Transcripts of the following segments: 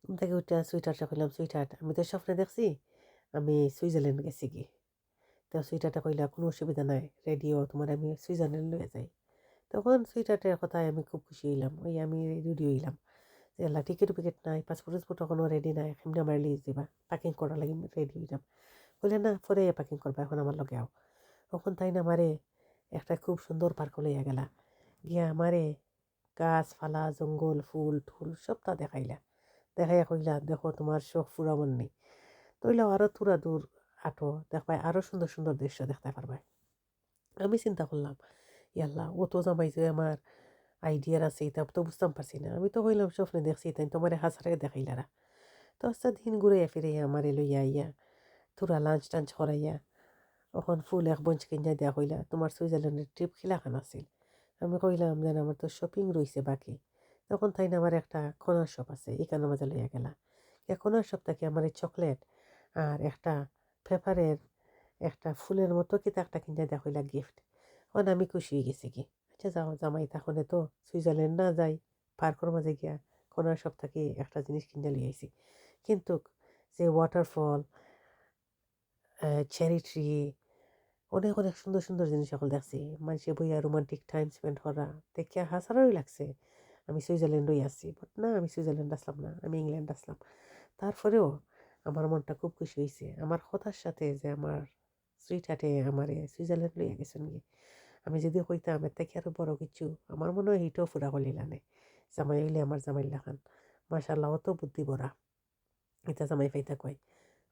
ঘুম থেকে উঠে সুইটারটা কইলাম, সুইটার আমি তো স্বপ্নে দেখছি আমি সুইজারল্যান্ড গেছি কি। তো সুইটারটা কইলা কোনো অসুবিধা নাই, রেডিও তোমার আমি সুইজারল্যান্ড লয়ে যাই। তখন সুইটারটার কথায় আমি খুব খুশি হইলাম, ওই আমি রেডি হইলাম যে আল্লাহ টিকিট ফিকিট নাই, পাসপোর্ট টাসপোর্ট কোনো রেডি নাই, কেমনি আমার লিজ দিবা, প্যাকিং করার লাগি রেডি হইলাম। বললেন না পরে প্যাকিং করবা, এখন আমার লগে আও। তখন তাই না আমারে একটা খুব সুন্দর পার্ক লইয়া গেলা, গিয়া আমারে গাছপালা জঙ্গল ফুল টুল সবটা দেখাইলা। দেখাইয়া কইলা দেখো তোমার শখ ফুরাবার নেই, তইলাও আরো তুরা দূর আটো, দেখবাই আরো সুন্দর সুন্দর দৃশ্য দেখতে পারবাই। আমি চিন্তা করলাম ইয়াল্লাহ ও তো জামাই যে আমার আইডিয়ার আছে এটা তো বুঝতাম পারছি না, আমি তো হইলাম স্বপ্নে দেখছি তাই তোমার হাসারে দেখাইলারা। তো আস্তে দিন ঘুরাইয়া ফিরাইয়া আমারে লইয়া আইয়া তোরা লাঞ্চ টাঞ্চ করাইয়া ওখান ফুল এক বঞ্চ কিনা দেওয়া হইলা, তোমার সুইজারল্যান্ডের ট্রিপ খিলাখান আছিল। আমি কইলাম যেন আমার তো শপিং রইছে বাকি। তখন তাই না আমার একটা খনার শপ আছে এখানের মাঝে লইয়া গেলা। খনার শপ থেকে আমার এই চকলেট আর একটা পেপারের একটা ফুলের মতো কিতা একটা কিনা দেওয়া হইলা গিফট। এখন আমি খুশি হয়ে গেছি কি, আচ্ছা যাও জামাই তখন তো সুইজারল্যান্ড না যাই, পার্কের মাঝে গিয়া খনার শপ থেকে একটা জিনিস কিনে লিয়ে আইছি। কিন্তু যে ওয়াটারফল, চেরি ট্রি, অনেক অনেক সুন্দর সুন্দর জিনিস সকল দেখছি, মানুষে বইয়া রোমান্টিক টাইম স্পেন্ড করা দেখে হাসারই লাগছে। আমি সুইজারল্যান্ডই আছি, বাট না আমি সুইজারল্যান্ড আসলাম না, আমি ইংল্যান্ড আসলাম। তারপরেও আমার মনটা খুব খুশি হয়েছে আমার কথার সাথে যে আমার সুইট হার্টে আমার সুইজারল্যান্ড লইয়া গেছেন গিয়ে। আমি যদি কইতাম এর থেকে আরো বড় কিছু, আমার মনে হয় এইটাও ফুরা করিলানে। জামাই হইলে আমার জামাই লাখান মাশাল্লাহ অত বুদ্ধি ভরা, এটা জামাই ফাইতা কয়।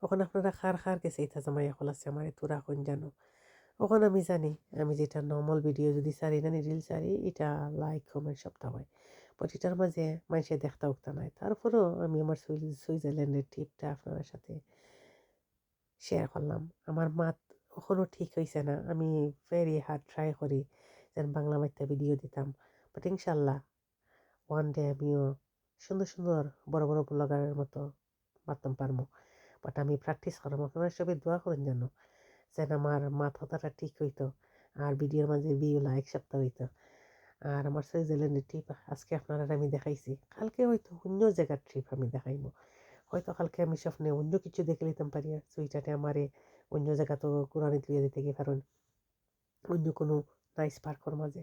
ওখানে আপনারা খার খার গেছে এটা জামাই এখন আছে আমার তোরা এখন জানো। ওখানে আমি জানি আমি যেটা নর্মাল ভিডিও যদি সারি না রিল সারি এটা লাইক কমেন্ট সবটা হয়, বাট এটার মাঝে মানুষের দেখতে উঠতে নাই। তারপরেও আমি আমার সুইজারল্যান্ডের ট্রিপটা আপনার সাথে শেয়ার করলাম। আমার মাত এখনও ঠিক হয়েছে না, আমি ভেরি হার্ড ট্রাই করি যেন বাংলা মাধ্যমে ভিডিও দিতাম, বাট ইনশাল্লাহ ওয়ান ডে আমিও সুন্দর সুন্দর বড় বড় ব্লগারের মতো মারতাম পারবো। বাট আমি প্র্যাকটিস করবো, আপনারা সবাই দোয়া করেন যেন যেন আমার মাথাটা ঠিক হইতো আর ভিডিওর মাঝে ভিউ লাইক সপ্তাহ হইতো। আর আমার সুইজারল্যান্ডের ট্রিপ আজকে আপনারা আমি দেখাইছি, কালকে হয়তো অন্য জায়গার ট্রিপ আমি দেখাইবো। হয়তো কালকে আমি স্বপ্নে অন্য কিছু দেখে নিতাম পারি, সুইটারে আমারে অন্য জায়গা তো ঘুরানি তুলে দিতে গিয়ে কারণ অন্য কোনো নাইস পার্কর মাঝে।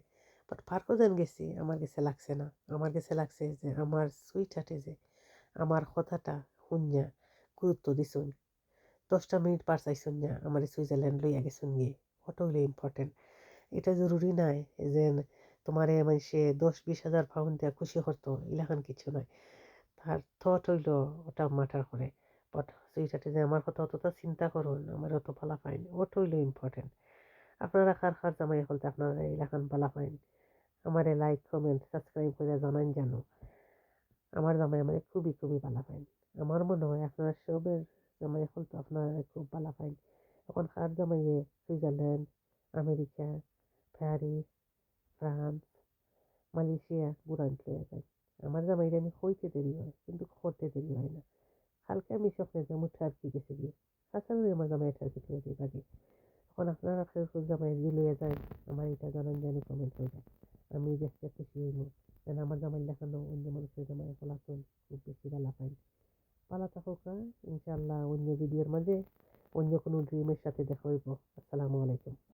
বাট পার্কও যেন গেছি আমার কাছে লাগছে না, আমার কাছে লাগছে যে আমার সুইটারে যে আমার কথাটা শুনিয়া গুরুত্ব দিছুন, 10টা মিনিট পার চাইছুন না আমার সুইজারল্যান্ড লইয়া গেছুন গিয়ে, ওটা হইলো ইম্পর্টেন্ট। এটা জরুরি নাই যে তোমারে মানুষে 10-20 হাজার পাউন্ড দেওয়া খুশি করতো, এলাকান কিছু নয়। তার থট হইলো ওটা ম্যাটার করে। বাট সুইটারটা যে আমার কথা অতটা চিন্তা করুন আমার অত ভালা পাইন, ওটা হইলো ইম্পর্টেন্ট। আপনারা কার কার জামাই হলতে আপনারা এলাকান ভালা পাইন আমারে লাইক কমেন্ট সাবস্ক্রাইব করে জানান জানো। আমার জামাই আমার খুবই খুবই ভালো পাইন। আমার মনে হয় আপনারা সবের জামাই হলতে আপনারা খুব ভালো পাইন। এখন কার জামাইয়ে Switzerland, America, Paris, France, Malaysia ঘুরান লইয়া যায়। আমার জামাইরে আমি হইতে দেরি হয় কিন্তু করতে দেরি হয় না। কালকে আমি স্বপ্নে যেমন টার্কি গেছি গিয়ে আসলে আমার জামাই টার্কি থেকে বাকি। এখন আপনারা কেউ জামাই লইয়া যায় আমার এটা জানান জানি কমেন্ট হয়ে যায়।